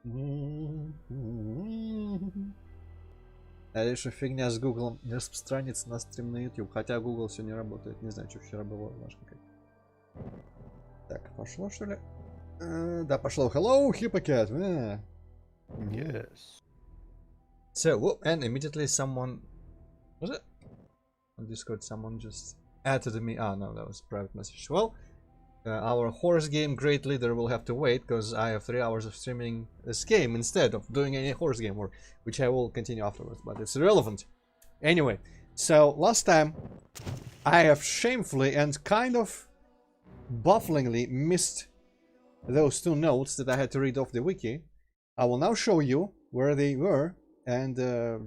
А еще фигня с Google не распространится на стрим на YouTube. Хотя Google все не работает. Не знаю, что вчера было. Важно как. Так, пошло что ли? Да, пошло. Hello, Hippocat. Yes. So, whoop, and immediately someone... Was it? On Discord, someone just added me. Ah, no, that was a private message. Well, our horse game great leader will have to wait because I have 3 hours of streaming this game instead of doing any horse game work, which I will continue afterwards, but it's irrelevant. Anyway, so last time I have shamefully and kind of bafflingly missed those 2 notes that I had to read off the wiki. I will now show you where they were and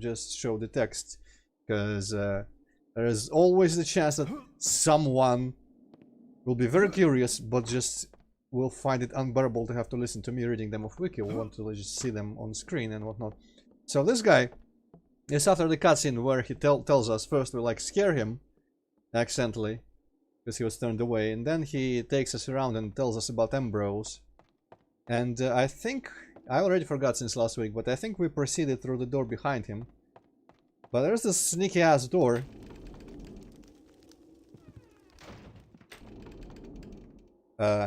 just show the text, because there is always the chance that someone will be very curious, but just will find it unbearable to have to listen to me reading them off wiki, or want to just see them on screen and whatnot. So this guy is after the cutscene where he tells us first we like scare him accidentally because he was turned away, and then he takes us around and tells us about Ambrose. And I think I already forgot since last week, but I think we proceeded through the door behind him. But there's this sneaky ass door.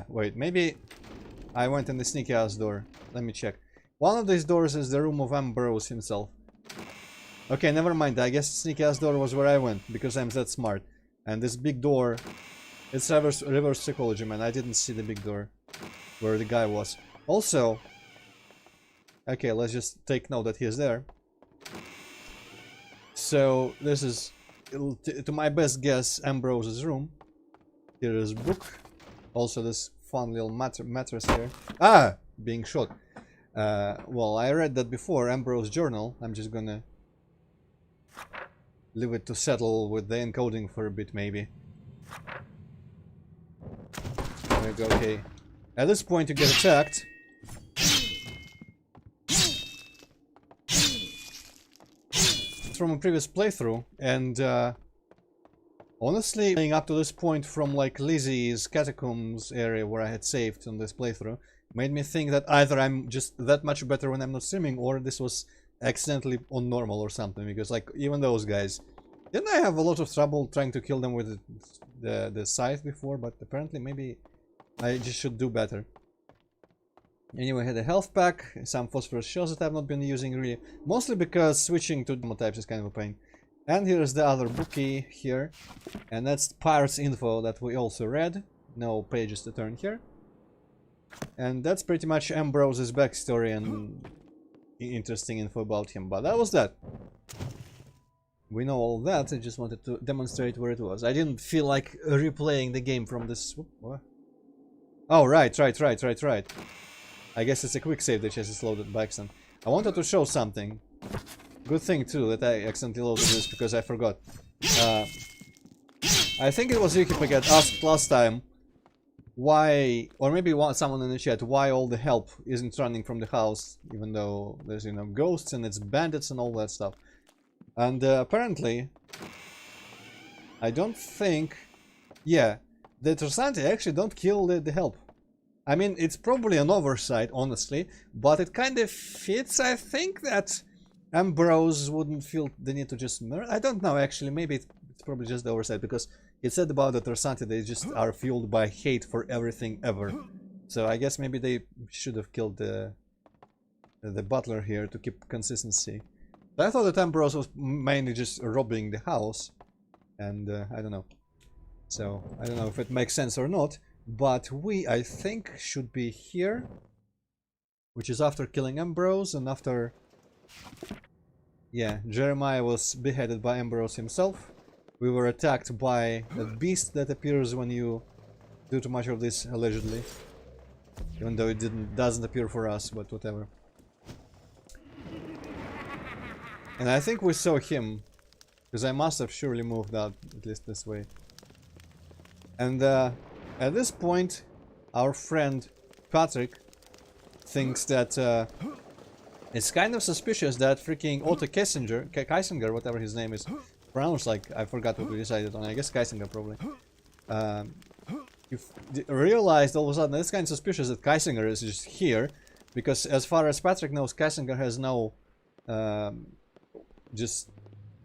Wait, maybe I went in the sneaky ass door. Let me check. One of these doors is the room of Ambrose himself. Okay, never mind. I guess sneaky ass door was where I went, because I'm that smart. And this big door, it's reverse psychology, man. I didn't see the big door where the guy was. Also, okay, let's just take note that he is there. So this is, to my best guess, Ambrose's room. Here is book. Also this fun little mattress here. Ah! Being shot. Well, I read that before, Ambrose journal. I'm just gonna leave it to settle with the encoding for a bit, maybe. There we go, okay. At this point you get attacked. From a previous playthrough, and honestly, playing up to this point from like Lizzie's catacombs area where I had saved on this playthrough made me think that either I'm just that much better when I'm not streaming, or this was accidentally on normal or something, because like even those guys, didn't I have a lot of trouble trying to kill them with the scythe before, but apparently maybe I just should do better. Anyway, I had a health pack, some phosphorus shells that I've not been using really, mostly because switching to demo types is kind of a pain. And here's the other bookie here, and that's Pirate's info that we also read. No pages to turn here. And that's pretty much Ambrose's backstory and interesting info about him, but that was that. We know all that, I just wanted to demonstrate where it was. I didn't feel like replaying the game from this... What? Oh, right. I guess it's a quick save that just loaded by accident. I wanted to show something. Good thing too that I accidentally loaded this because I forgot. I think it was Yukipaget asked last time why, or maybe someone in the chat, why all the help isn't running from the house, even though there's, you know, ghosts and it's bandits and all that stuff. And apparently, I don't think, yeah, the Trasante actually don't kill the help. I mean, it's probably an oversight, honestly, but it kind of fits. I think that Ambrose wouldn't feel the need to just murder. I don't know, actually. Maybe it's probably just the oversight, because it said about the Trasante they just are fueled by hate for everything ever. So I guess maybe they should have killed the butler here to keep consistency. But I thought that Ambrose was mainly just robbing the house, and I don't know. So I don't know if it makes sense or not. But we, I think, should be here, which is after killing Ambrose and after, yeah, Jeremiah was beheaded by Ambrose himself. We were attacked by a beast that appears when you do too much of this, allegedly. Even though it doesn't appear for us, but whatever. And I think we saw him, because I must have surely moved out, at least this way. And at this point, our friend Patrick thinks that it's kind of suspicious that freaking Otto Kaisinger, whatever his name is, pronounced like, I forgot what we decided on, I guess Kaisinger probably. You realized all of a sudden it's kind of suspicious that Kaisinger is just here, Because as far as Patrick knows, Kassinger has no, just,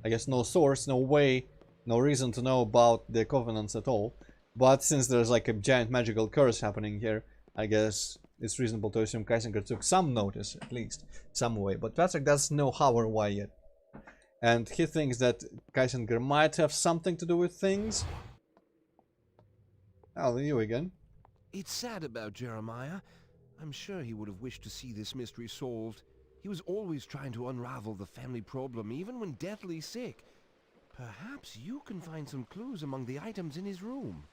I guess, no source, no way, no reason to know about the Covenants at all. But since there's like a giant magical curse happening here, I guess it's reasonable to assume Kassinger took some notice, at least, some way. But Patrick doesn't know how or why yet. And he thinks that Kassinger might have something to do with things. Oh, you again. It's sad about Jeremiah. I'm sure he would have wished to see this mystery solved. He was always trying to unravel the family problem, even when deathly sick. Perhaps you can find some clues among the items in his room.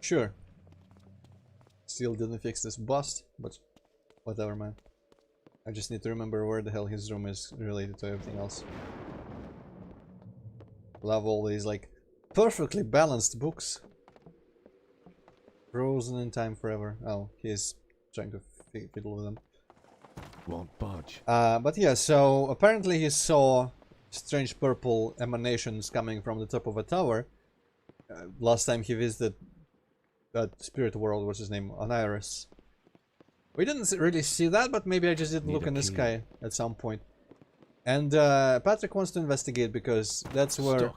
Sure. Still didn't fix this bust, but whatever, man. I just need to remember where the hell his room is related to everything else. Love all these, like, perfectly balanced books. Frozen in time forever. Oh, he's trying to fiddle with them. Won't budge. But yeah, so apparently he saw strange purple emanations coming from the top of a tower. Last time he visited that spirit world, what's his name? Oniris. We didn't really see that, but maybe I just didn't look in the sky at some point. And Patrick wants to investigate because that's where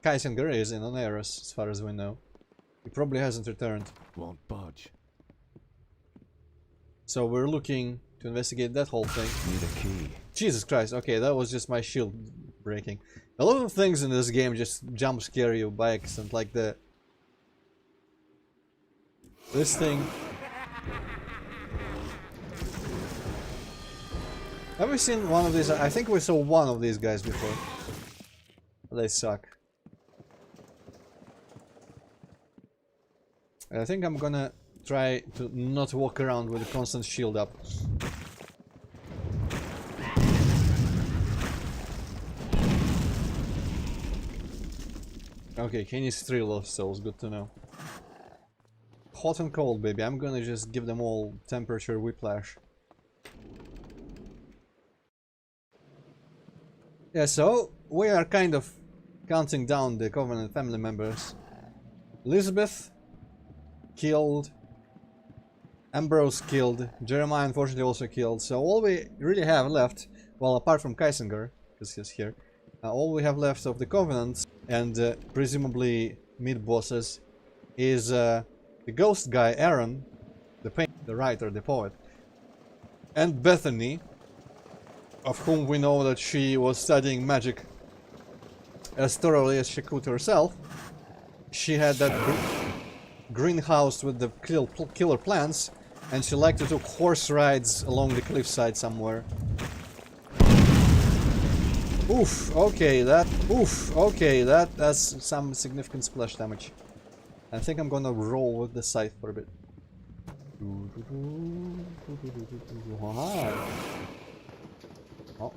Kaisinger is, in Oniris, as far as we know. He probably hasn't returned. Won't budge. So we're looking to investigate that whole thing. Need a key. Jesus Christ, okay, that was just my shield breaking. A lot of things in this game just jump scare you by accident, like this thing. Have we seen one of these? I think we saw one of these guys before. They suck. I think I'm gonna try to not walk around with a constant shield up. Okay, he needs 3 lost souls, good to know. Hot and cold, baby. I'm gonna just give them all temperature whiplash. Yeah, so we are kind of counting down the Covenant family members. Elizabeth killed, Ambrose killed, Jeremiah unfortunately also killed, so all we really have left, well, apart from Kaisinger, because he's here, all we have left of the Covenants and presumably mid-bosses is the ghost guy Aaron, the painter, the writer, the poet, and Bethany, of whom we know that she was studying magic as thoroughly as she could herself. She had that greenhouse with the killer plants, and she liked to take horse rides along the cliffside somewhere. Okay, that's some significant splash damage. I think I'm gonna roll with the scythe for a bit. Oh.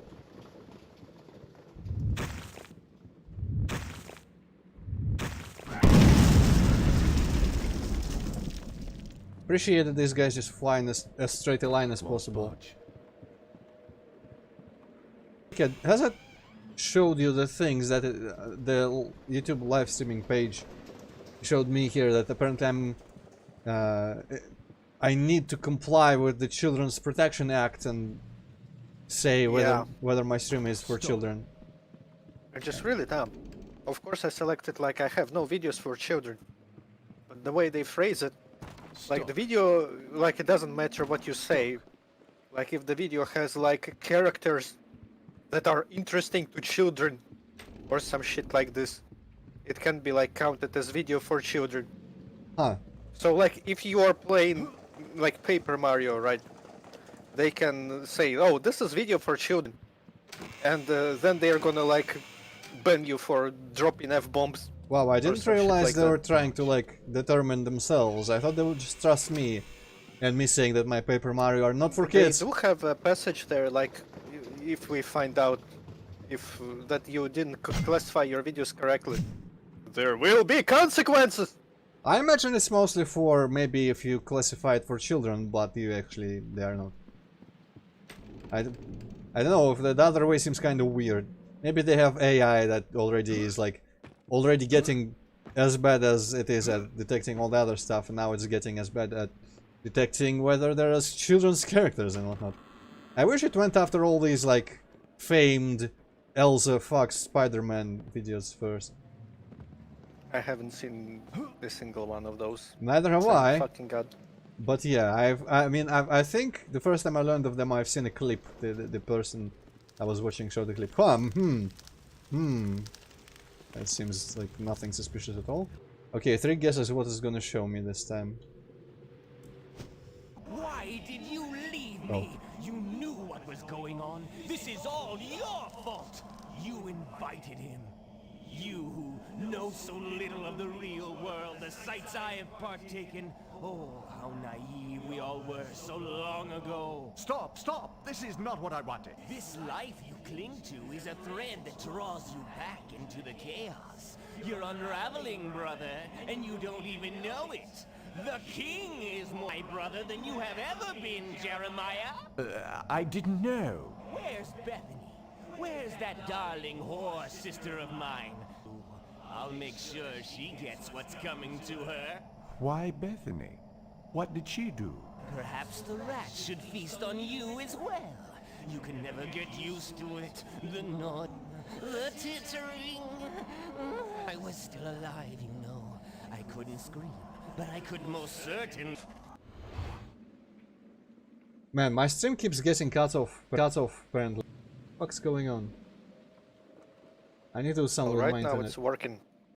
Appreciate that these guys just fly in as straight a line as possible. Okay, has it showed you the things that the YouTube live streaming page showed me here, that apparently I need to comply with the Children's Protection Act and say whether my stream is for children? You're just really dumb. Of course I selected like I have no videos for children. But the way they phrase it, like the video, like it doesn't matter what you say. Like if the video has like characters that are interesting to children or some shit like this, it can be like counted as video for children. Huh. So like if you are playing like Paper Mario, right? They can say, oh, this is video for children. And then they're gonna like ban you for dropping F-bombs. Wow, I didn't realize they were trying to like determine themselves. I thought they would just trust me and me saying that my Paper Mario are not for kids. They do have a passage there, like if we find out if that you didn't classify your videos correctly, there will be consequences. I imagine it's mostly for maybe if you classify it for children, but you actually they are not. I don't know, if the other way seems kind of weird. Maybe they have AI that already is like already getting as bad as it is at detecting all the other stuff, and now it's getting as bad at detecting whether there is children's characters and whatnot. I wish it went after all these, like, famed Elsa Fox Spider-Man videos first. I haven't seen a single one of those. Neither have Thank I. fucking God. But yeah, I think the first time I learned of them, I've seen a clip. The person I was watching showed the clip. That seems like nothing suspicious at all. Okay, 3 guesses what it's gonna show me this time. Why did you leave me? You knew what was going on. This is all your fault. You invited him. You who know so little of the real world, the sights I have partaken. Oh, how naive we all were so long ago. Stop, stop! This is not what I wanted. This life you cling to is a thread that draws you back into the chaos. You're unraveling, brother, and you don't even know it. The king is more my brother than you have ever been, Jeremiah. I didn't know. Where's Bethany? Where's that darling whore sister of mine? I'll make sure she gets what's coming to her. Why Bethany? What did she do? Perhaps the rats should feast on you as well. You can never get used to it. The nod, the tittering. I was still alive, you know. I couldn't scream, but I could most certainly. Man, my stream keeps getting cut off apparently. What's going on? I need to do something with my Right now internet. it's working.